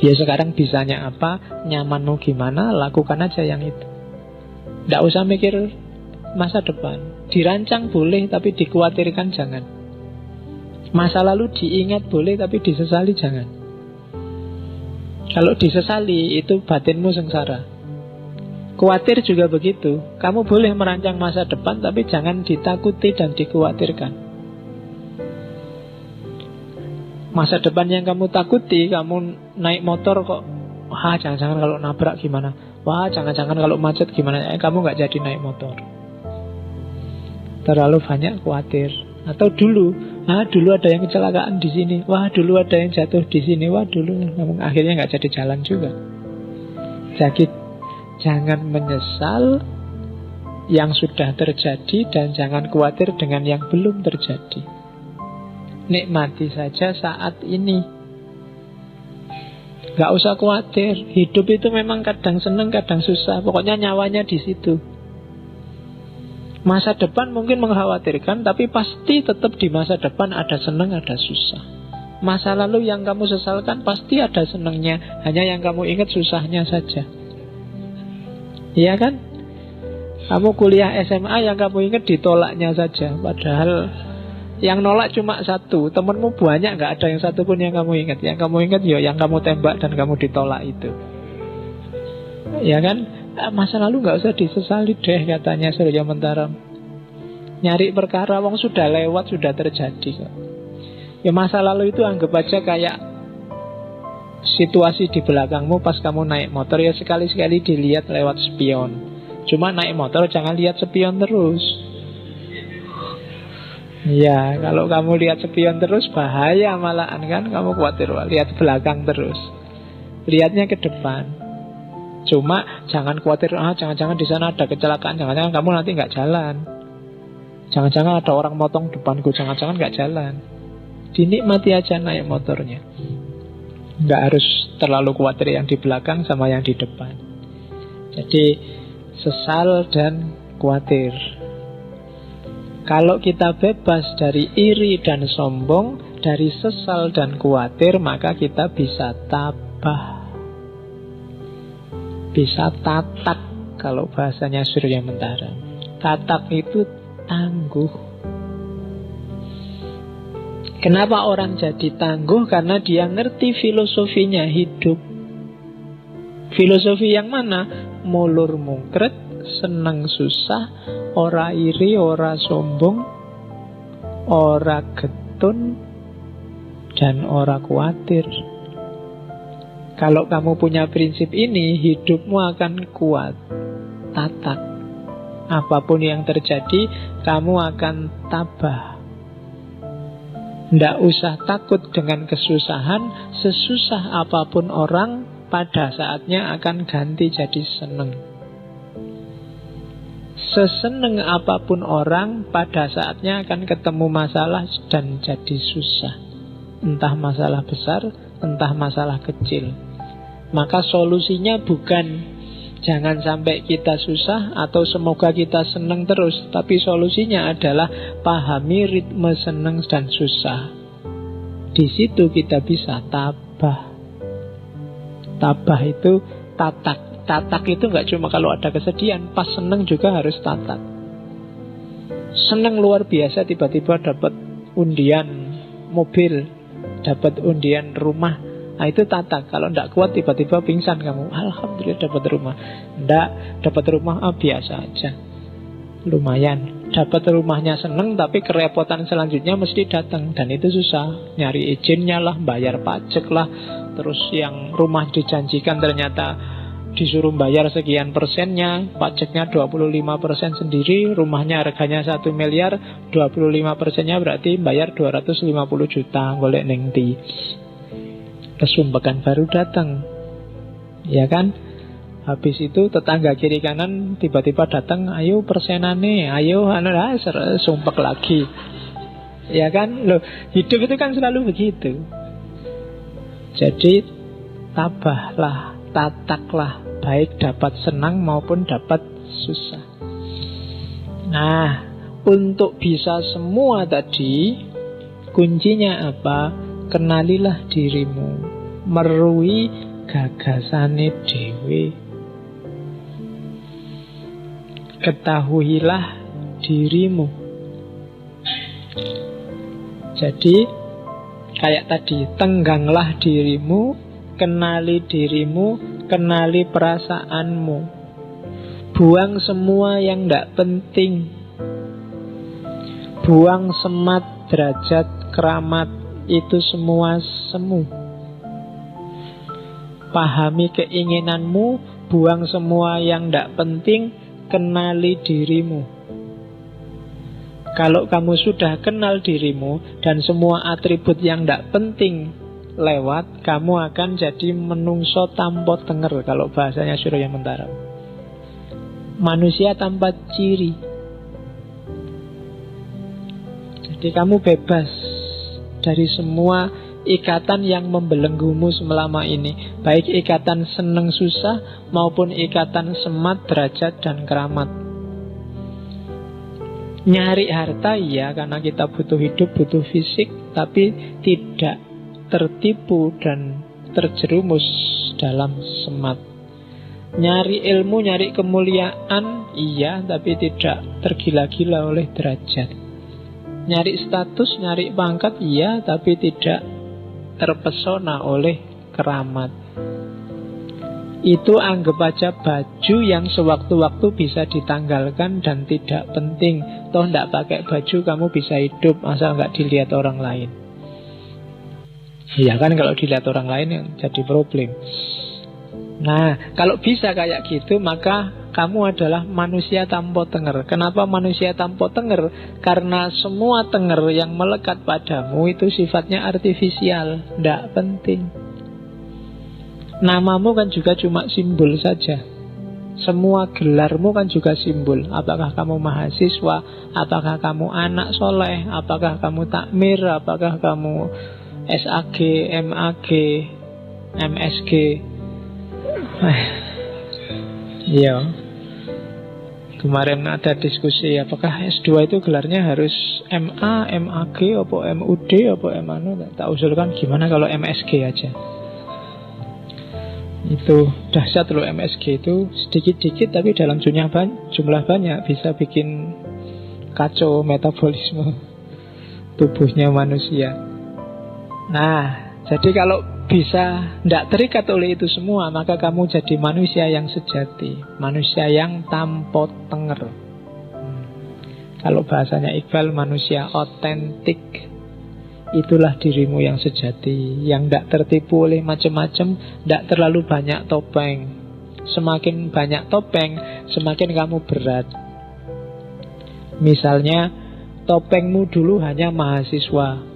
Ya sekarang bisanya apa, nyamanmu gimana, lakukan aja yang itu. Tidak usah mikir masa depan. Dirancang boleh, tapi dikhawatirkan jangan. Masa lalu diingat boleh, tapi disesali jangan. Kalau disesali, itu batinmu sengsara. Khawatir juga begitu. Kamu boleh merancang masa depan, tapi jangan ditakuti dan dikhawatirkan. Masa depan yang kamu takuti, kamu naik motor kok, wah jangan-jangan kalau nabrak gimana, wah jangan-jangan kalau macet gimana, kamu gak jadi naik motor. Terlalu banyak khawatir. Atau dulu ada yang kecelakaan di sini, wah dulu ada yang jatuh di sini, wah dulu, namun akhirnya nggak jadi jalan juga. Jadi jangan menyesal yang sudah terjadi dan jangan khawatir dengan yang belum terjadi. Nikmati saja saat ini. Nggak usah khawatir. Hidup itu memang kadang seneng, kadang susah. Pokoknya nyawanya di situ. Masa depan mungkin mengkhawatirkan, tapi pasti tetap di masa depan ada seneng, ada susah. Masa lalu yang kamu sesalkan pasti ada senengnya, hanya yang kamu ingat susahnya saja. Iya kan? Kamu kuliah SMA yang kamu ingat ditolaknya saja, padahal yang nolak cuma satu, temenmu banyak, gak ada yang satu pun yang kamu ingat. Yang kamu ingat ya yang kamu tembak dan kamu ditolak itu. Ya kan? Masa lalu gak usah disesali deh, katanya Surya Mentara. Nyari perkara wong sudah lewat, sudah terjadi kok. Ya masa lalu itu anggap aja kayak situasi di belakangmu pas kamu naik motor. Ya sekali-sekali dilihat lewat spion. Cuma naik motor jangan lihat spion terus. Ya, kalau kamu lihat spion terus bahaya malahan kan. Kamu khawatir, lihat belakang terus. Lihatnya ke depan. Cuma jangan khawatir, jangan-jangan di sana ada kecelakaan, jangan-jangan kamu nanti nggak jalan, jangan-jangan ada orang motong depanku, jangan-jangan nggak jalan. Dinikmati aja naik motornya. Nggak harus terlalu khawatir yang di belakang sama yang di depan. Jadi sesal dan khawatir. Kalau kita bebas dari iri dan sombong, dari sesal dan khawatir, maka kita bisa tabah, bisa tatak. Kalau bahasanya Surya Mentara, tatak itu tangguh. Kenapa orang jadi tangguh? Karena dia ngerti filosofinya hidup. Filosofi yang mana? Mulur mungkret, seneng susah, ora iri, ora sombong, ora getun, dan ora khawatir. Kalau kamu punya prinsip ini, hidupmu akan kuat, tatak. Apapun yang terjadi, kamu akan tabah. Tidak usah takut dengan kesusahan. Sesusah apapun orang, pada saatnya akan ganti jadi seneng. Seseneng apapun orang, pada saatnya akan ketemu masalah dan jadi susah. Entah masalah besar, entah masalah kecil. Maka solusinya bukan jangan sampai kita susah atau semoga kita senang terus, tapi solusinya adalah pahami ritme senang dan susah. Di situ kita bisa tabah. Tabah itu tatak. Tatak itu gak cuma kalau ada kesedihan, pas senang juga harus tatak. Senang luar biasa tiba-tiba dapat undian mobil, dapat undian rumah. Nah itu tatak. Kalau tidak kuat tiba-tiba pingsan kamu, alhamdulillah dapat rumah. Tidak dapat rumah, biasa aja, lumayan. Dapat rumahnya seneng, tapi kerepotan selanjutnya mesti datang. Dan itu susah, nyari izinnya lah, bayar pajak lah. Terus yang rumah dijanjikan ternyata disuruh bayar sekian persennya, pajaknya 25% sendiri, rumahnya harganya 1 miliar, 25%-nya berarti bayar 250 juta, golek neng ti. Kesumpekan baru datang, ya kan? Habis itu tetangga kiri kanan tiba-tiba datang, ayo persenane, ayo sumpek lagi, ya kan? Loh, hidup itu kan selalu begitu. Jadi tabahlah, tataklah, baik dapat senang maupun dapat susah. Nah, untuk bisa semua tadi, kuncinya apa? Kenalilah dirimu, merui gagasane dhewe. Ketahuilah dirimu. Jadi kayak tadi, tengganglah dirimu, kenali dirimu, kenali perasaanmu. Buang semua yang tidak penting. Buang semat, derajat, keramat, itu semua semu. Pahami keinginanmu, buang semua yang tidak penting, kenali dirimu. Kalau kamu sudah kenal dirimu dan semua atribut yang tidak penting lewat, kamu akan jadi menungso tanpa tenger, kalau bahasanya Surya Mentara. Manusia tanpa ciri. Jadi kamu bebas dari semua ikatan yang membelenggumu selama ini, baik ikatan seneng susah maupun ikatan semat, derajat, dan keramat. Nyari harta iya, karena kita butuh hidup, butuh fisik, tapi tidak tertipu dan terjerumus dalam semat. Nyari ilmu, nyari kemuliaan iya, tapi tidak tergila-gila oleh derajat. Nyari status, nyari pangkat iya, tapi tidak terpesona oleh keramat. Itu anggap aja baju yang sewaktu-waktu bisa ditanggalkan dan tidak penting. Toh tidak pakai baju kamu bisa hidup asal nggak dilihat orang lain. Iya kan, kalau dilihat orang lain yang jadi problem. Nah, kalau bisa kayak gitu, maka kamu adalah manusia tanpa tenger. Kenapa manusia tanpa tenger? Karena semua tenger yang melekat padamu itu sifatnya artifisial, tidak penting. Namamu kan juga cuma simbol saja. Semua gelarmu kan juga simbol. Apakah kamu mahasiswa, apakah kamu anak soleh, apakah kamu takmir, apakah kamu SAG, MAG, MSG. Iya. Kemarin ada diskusi apakah S2 itu gelarnya harus MA, MAG, apa MUD, apa MANU. Tak usulkan gimana kalau MSG aja. Itu dahsyat loh, MSG itu sedikit-dikit tapi dalam jumlah banyak bisa bikin kacau metabolisme tubuhnya manusia. Nah, jadi kalau bisa tidak terikat oleh itu semua, maka kamu jadi manusia yang sejati, manusia yang tanpa tenger. Kalau bahasanya Iqbal, manusia otentik. Itulah dirimu yang sejati, yang tidak tertipu oleh macam-macam, tidak terlalu banyak topeng. Semakin banyak topeng, semakin kamu berat. Misalnya, topengmu dulu hanya mahasiswa,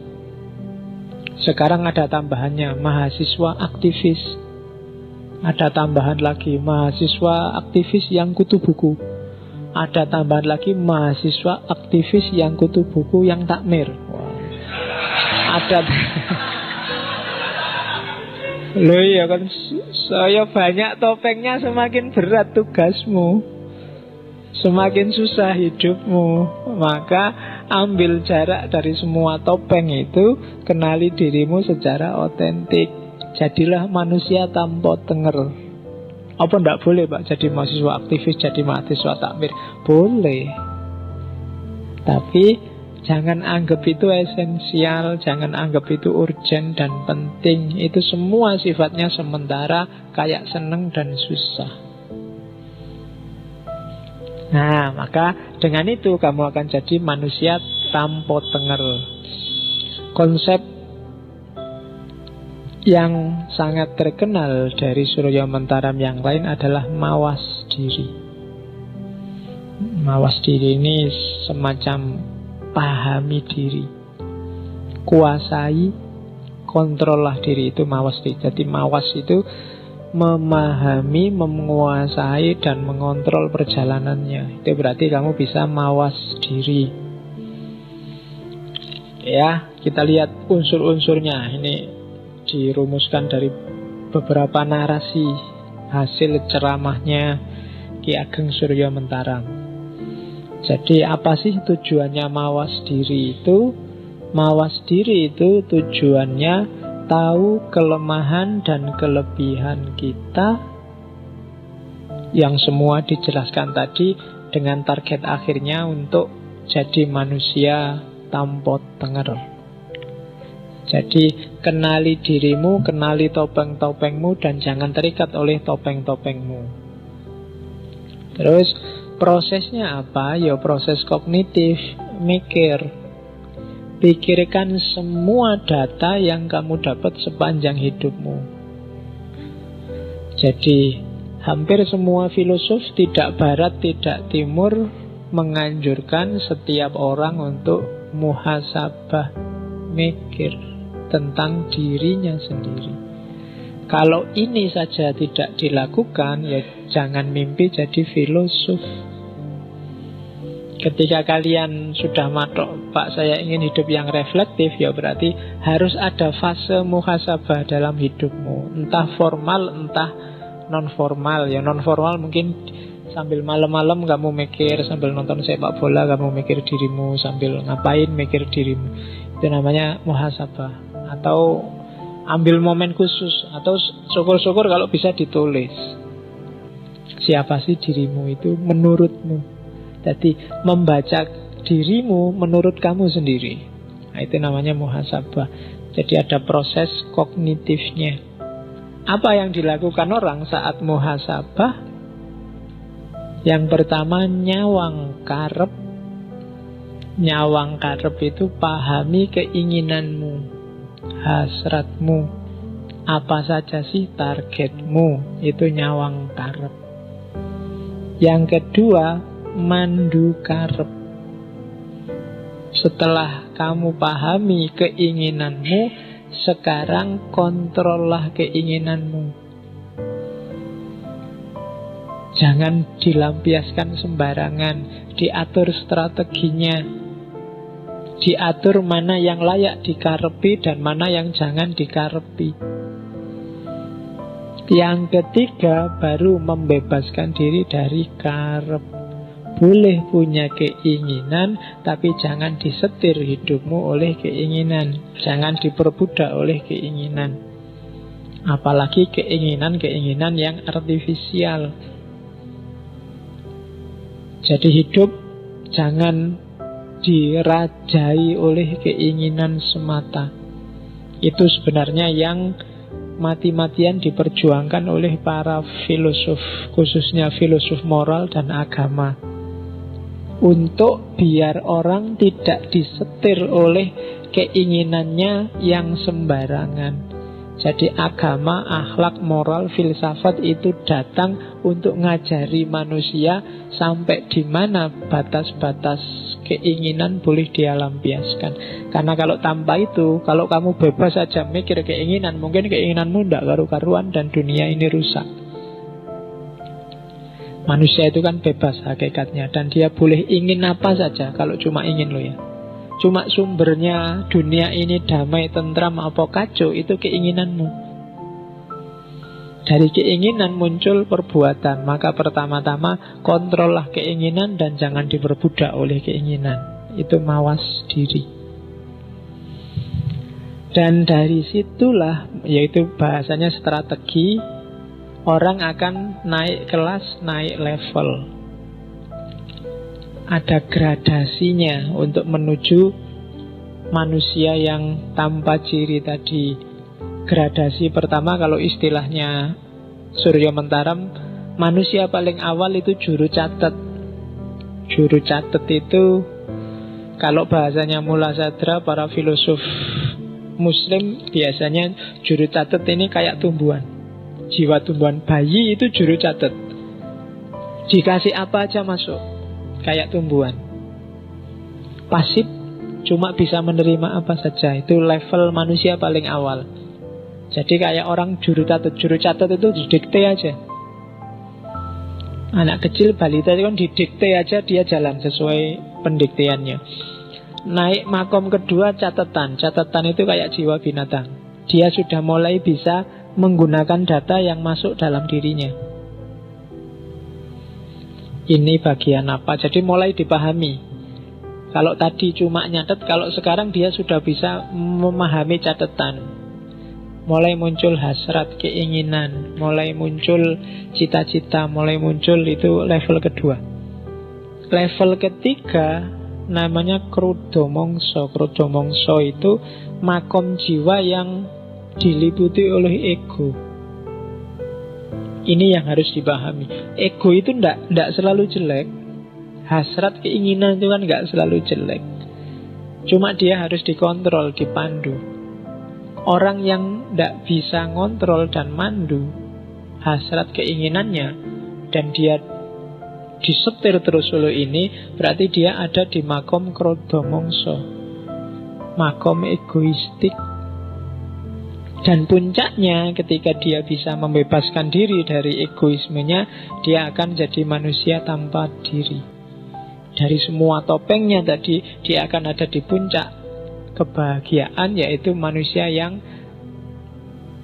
sekarang ada tambahannya, mahasiswa aktivis. Ada tambahan lagi, mahasiswa aktivis yang kutu buku. Ada tambahan lagi, mahasiswa aktivis yang kutu buku yang takmir. Ada loh ya kan, saya banyak topengnya semakin berat tugasmu, semakin susah hidupmu. Maka ambil jarak dari semua topeng itu, kenali dirimu secara otentik. Jadilah manusia tanpa tenger. Apa ndak boleh Pak jadi mahasiswa aktivis, jadi mahasiswa takmir? Boleh. Tapi jangan anggap itu esensial, jangan anggap itu urgent dan penting. Itu semua sifatnya sementara, kayak seneng dan susah. Nah, maka dengan itu kamu akan jadi manusia tanpa tenger. Konsep yang sangat terkenal dari Surya Mentaram yang lain adalah mawas diri. Mawas diri ini semacam pahami diri, kuasai, kontrollah diri, itu mawas diri. Jadi mawas itu memahami, menguasai, dan mengontrol perjalanannya. Itu berarti kamu bisa mawas diri. Ya, kita lihat unsur-unsurnya. Ini dirumuskan dari beberapa narasi hasil ceramahnya Ki Ageng Surya Mentaram. Jadi apa sih tujuannya mawas diri itu? Mawas diri itu tujuannya tahu kelemahan dan kelebihan kita, yang semua dijelaskan tadi, dengan target akhirnya untuk jadi manusia tanpa tenger. Jadi kenali dirimu, kenali topeng-topengmu, dan jangan terikat oleh topeng-topengmu. Terus prosesnya apa? Ya proses kognitif, mikir. Pikirkan semua data yang kamu dapat sepanjang hidupmu. Jadi hampir semua filosof, tidak barat, tidak timur, menganjurkan setiap orang untuk muhasabah, mikir tentang dirinya sendiri. Kalau ini saja tidak dilakukan, ya jangan mimpi jadi filosof. Ketika kalian sudah matok, Pak saya ingin hidup yang reflektif, ya berarti harus ada fase muhasabah dalam hidupmu. Entah formal, entah non-formal. Ya non-formal mungkin sambil malam-malam kamu mikir, sambil nonton sepak bola kamu mikir dirimu, sambil ngapain mikir dirimu. Itu namanya muhasabah. Atau ambil momen khusus, atau syukur-syukur kalau bisa ditulis. Siapa sih dirimu itu menurutmu? Jadi membaca dirimu menurut kamu sendiri. Nah, itu namanya muhasabah. Jadi ada proses kognitifnya. Apa yang dilakukan orang saat muhasabah? Yang pertama, nyawang karep. Nyawang karep itu pahami keinginanmu, hasratmu. Apa saja sih targetmu? Itu nyawang karep. Yang kedua, mandu karep. Setelah kamu pahami keinginanmu, sekarang kontrollah keinginanmu. Jangan dilampiaskan sembarangan, diatur strateginya, diatur mana yang layak dikarepi dan mana yang jangan dikarepi. Yang ketiga, baru membebaskan diri dari karep. Boleh punya keinginan, tapi jangan disetir hidupmu oleh keinginan. Jangan diperbudak oleh keinginan. Apalagi keinginan-keinginan yang artifisial. Jadi hidup jangan dirajai oleh keinginan semata. Itu sebenarnya yang mati-matian diperjuangkan oleh para filosof, khususnya filosof moral dan agama. Untuk biar orang tidak disetir oleh keinginannya yang sembarangan. Jadi agama, akhlak, moral, filsafat itu datang untuk ngajari manusia sampai di mana batas-batas keinginan boleh dia lampiaskan. Karena kalau tanpa itu, kalau kamu bebas saja mikir keinginan, mungkin keinginanmu tidak karu-karuan dan dunia ini rusak. Manusia itu kan bebas hakikatnya, dan dia boleh ingin apa saja kalau cuma ingin loh ya. Cuma sumbernya dunia ini damai, tentram, apa kacau, itu keinginanmu. Dari keinginan muncul perbuatan. Maka pertama-tama kontrollah keinginan dan jangan diperbudak oleh keinginan. Itu mawas diri. Dan dari situlah, yaitu bahasanya strategi, orang akan naik kelas, naik level. Ada gradasinya untuk menuju manusia yang tanpa ciri tadi. Gradasi pertama, kalau istilahnya Surya Mentaram, manusia paling awal itu juru catat. Juru catat itu, kalau bahasanya Mula Sadra, para filosof Muslim biasanya juru catat ini kayak tumbuhan. Jiwa tumbuhan, bayi itu juru catat. Dikasih apa aja masuk, kayak tumbuhan. Pasif, cuma bisa menerima apa saja. Itu level manusia paling awal. Jadi kayak orang juru catat. Juru catat itu didikte aja. Anak kecil, balita itu kan didikte aja, dia jalan sesuai pendikteannya. Naik makom kedua, catatan. Catatan itu kayak jiwa binatang. Dia sudah mulai bisa menggunakan data yang masuk dalam dirinya. Ini bagian apa? Jadi mulai dipahami. Kalau tadi cuma nyatet, kalau sekarang dia sudah bisa memahami catatan. mulai muncul hasrat, keinginan, mulai muncul cita-cita, mulai muncul, itu level kedua. Level ketiga namanya krudo mongso. Krudo mongso itu makom jiwa yang diliputi oleh ego. Ini yang harus dipahami. Ego itu ndak selalu jelek. Hasrat, keinginan itu kan nggak selalu jelek. Cuma dia harus dikontrol, dipandu. Orang yang ndak bisa ngontrol dan mandu hasrat keinginannya, dan dia disetir terus oleh ini, berarti dia ada di makom krodho mongso, makom egoistik. Dan puncaknya ketika dia bisa membebaskan diri dari egoismenya, dia akan jadi manusia tanpa diri. Dari semua topengnya tadi, dia akan ada di puncak kebahagiaan, yaitu manusia yang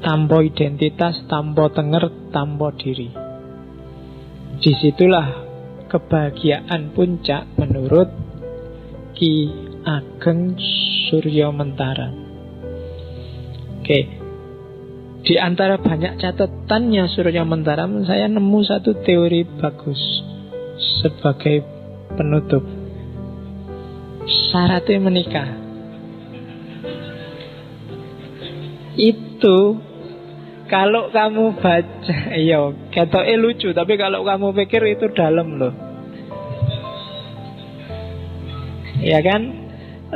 tanpa identitas, tanpa tenger, tanpa diri. Disitulah kebahagiaan puncak menurut Ki Ageng Suryo Mentara. Oke. Di antara banyak catatannya Surya Mentara, saya nemu satu teori bagus sebagai penutup. Syaratnya menikah itu, kalau kamu baca, iya, ketoknya lucu, tapi kalau kamu pikir itu dalam loh. Ya kan?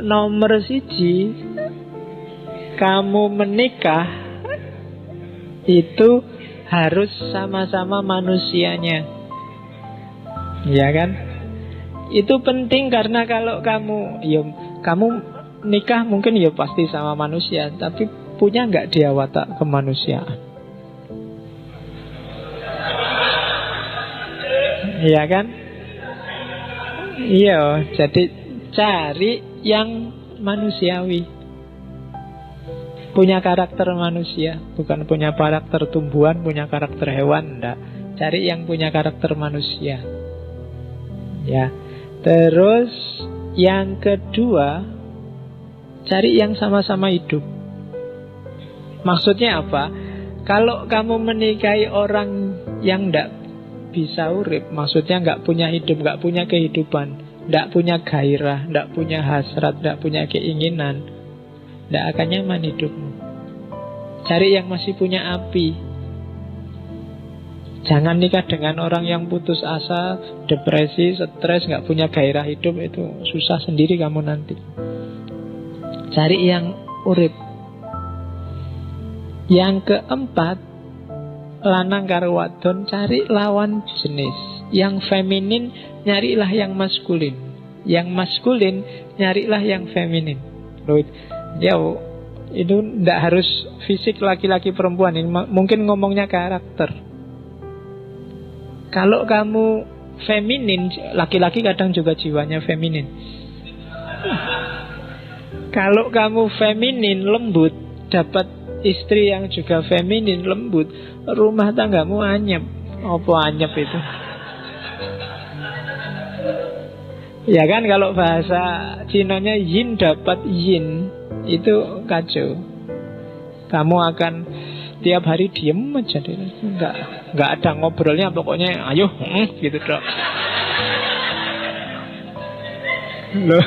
Nomor 1, kamu menikah itu harus sama-sama manusianya. Ya kan? Itu penting karena kalau kamu nikah mungkin ya pasti sama manusia, tapi punya nggak dia watak kemanusiaan? Iya kan? Iya, jadi cari yang manusiawi, punya karakter manusia, bukan punya karakter tumbuhan, punya karakter hewan, enggak. Cari yang punya karakter manusia. Ya. Terus yang kedua, cari yang sama-sama hidup. Maksudnya apa? Kalau kamu menikahi orang yang enggak bisa urip, maksudnya enggak punya hidup, enggak punya kehidupan, enggak punya gairah, enggak punya hasrat, enggak punya keinginan, tidak akan nyaman hidupmu. Cari yang masih punya api. Jangan nikah dengan orang yang putus asa, depresi, stres, gak punya gairah hidup. Itu susah sendiri kamu nanti. Cari yang urip. Yang keempat, lanang karo wadon, cari lawan jenis. Yang feminin, nyarilah yang maskulin. Yang maskulin, nyarilah yang feminin. Loh, ya, itu tidak harus fisik laki-laki perempuan. Ini mungkin ngomongnya karakter. Kalau kamu feminin, laki-laki kadang juga jiwanya feminin. Kalau kamu feminin, lembut, dapat istri yang juga feminin, lembut, rumah tanggamu anyep. Apa anyep itu? Ya kan, kalau bahasa Cinonya yin dapat yin, itu kacau. Kamu akan tiap hari diem aja, nggak ada ngobrolnya, pokoknya ayo gitu dok. Loh,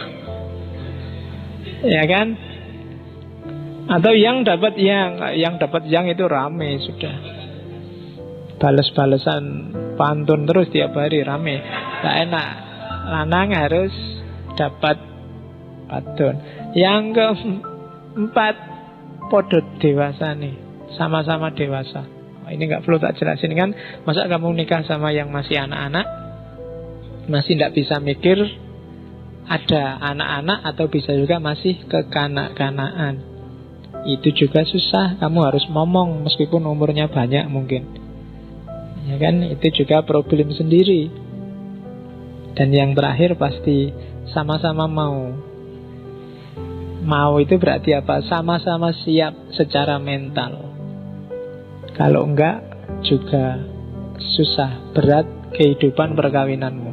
ya kan? Atau yang dapat yang itu rame sudah, bales-balesan pantun terus tiap hari, rame, nggak enak. Lanang harus dapat wadon. Yang keempat, podo dewasa nih, sama-sama dewasa. Ini nggak perlu tak jelasin kan. Masa kamu nikah sama yang masih anak-anak, masih tidak bisa mikir, ada anak-anak, atau bisa juga masih kekanak-kanaan. Itu juga susah. Kamu harus ngomong meskipun umurnya banyak mungkin. Ya kan, itu juga problem sendiri. Dan yang terakhir pasti sama-sama mau. Mau itu berarti apa? Sama-sama siap secara mental. Kalau enggak juga susah, berat kehidupan perkawinanmu.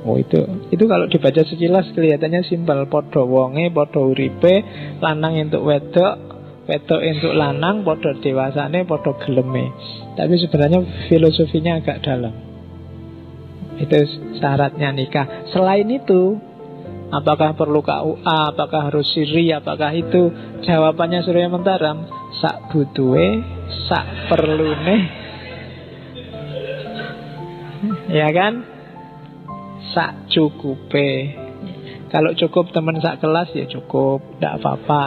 Oh, itu kalau dibaca sekilas kelihatannya simpel. Podo wonge, podo uripe, lanang entuk wedok, wedok entuk lanang padha dewasane, padha geleme. Tapi sebenarnya filosofinya agak dalam. Itu syaratnya nikah. Selain itu, apakah perlu KUA, apakah harus siri, apakah itu? Jawabannya Surya Mentaram, sak butuhe, sak perlune. Ya kan? Sak cukupe. Kalau cukup teman sak kelas ya cukup, tidak apa-apa.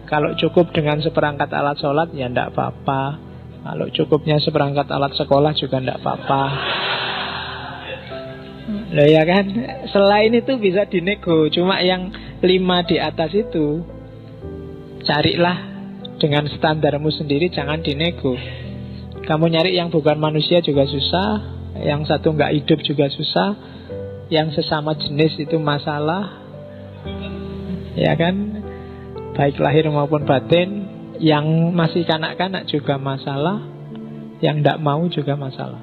Kalau cukup dengan seperangkat alat sholat ya tidak apa-apa. Kalau cukupnya seperangkat alat sekolah juga tidak apa-apa. Nah, ya kan? Selain itu bisa dinego. Cuma yang 5 di atas itu carilah dengan standarmu sendiri, jangan dinego. Kamu nyari yang bukan manusia juga susah, yang satu nggak hidup juga susah, yang sesama jenis itu masalah. Ya kan? Baik lahir maupun batin. Yang masih kanak-kanak juga masalah, yang tidak mau juga masalah.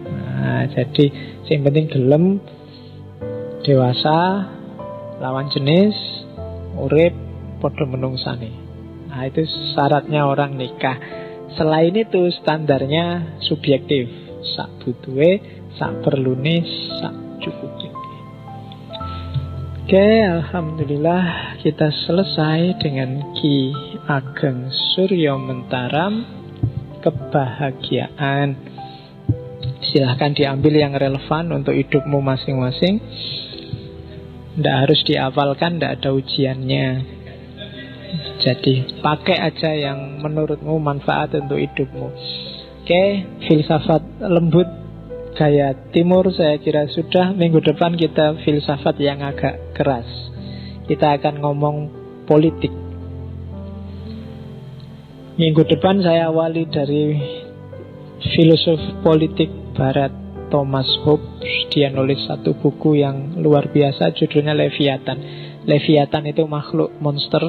Nah, jadi yang penting gelem, dewasa, lawan jenis, urip, podo menungsane. Nah, itu syaratnya orang nikah. Selain itu standarnya subjektif. Sak butuhe, sak perlune, sak cukupe. Oke, alhamdulillah kita selesai dengan Ki Ageng Surya Mentaram, kebahagiaan. Silahkan diambil yang relevan untuk hidupmu masing-masing. Tidak harus dihafalkan, tidak ada ujiannya. Jadi pakai aja yang menurutmu manfaat untuk hidupmu. Oke, filsafat lembut gaya timur saya kira sudah. Minggu depan kita filsafat yang agak keras. Kita akan ngomong politik. Minggu depan saya awali dari filosof politik Barat Thomas Hobbes. Dia nulis satu buku yang luar biasa, judulnya Leviathan. Leviathan itu makhluk monster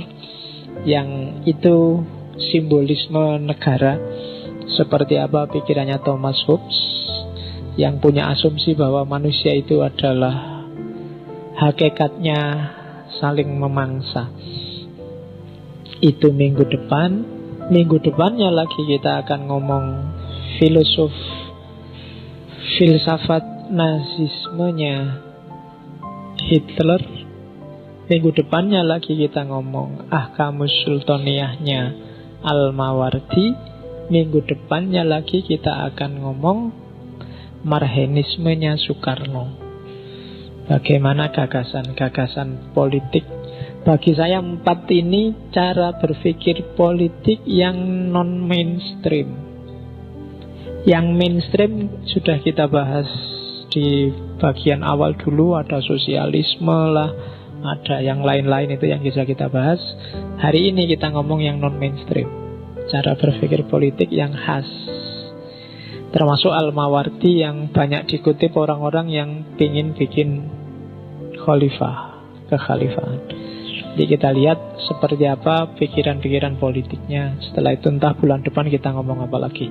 yang itu simbolisme negara. Seperti apa pikirannya Thomas Hobbes, yang punya asumsi bahwa manusia itu adalah hakikatnya saling memangsa. Itu minggu depan. Minggu depannya lagi kita akan ngomong filsafat nazismenya Hitler. Minggu depannya lagi kita ngomong Ahkamus Sultaniyahnya Al-Mawardi. Minggu depannya lagi kita akan ngomong Marxismenya Soekarno. Bagaimana gagasan-gagasan politik. Bagi saya 4 ini cara berpikir politik yang non-mainstream. Yang mainstream sudah kita bahas di bagian awal dulu. Ada sosialisme lah, ada yang lain-lain itu yang bisa kita bahas. Hari ini kita ngomong yang non-mainstream, cara berpikir politik yang khas. Termasuk Al-Mawardi yang banyak dikutip orang-orang yang ingin bikin khalifah, kekhalifahan. Jadi kita lihat seperti apa pikiran-pikiran politiknya. Setelah itu entah bulan depan kita ngomong apa lagi.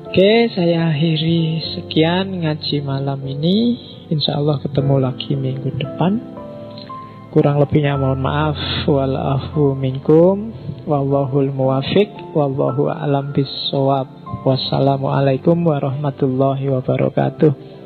Oke, saya akhiri sekian ngaji malam ini. Insya Allah ketemu lagi minggu depan. Kurang lebihnya mohon maaf. Walafu minkum. Wallahul muwafiq. Wallahu a'lam bissawab. Wassalamualaikum warahmatullahi wabarakatuh.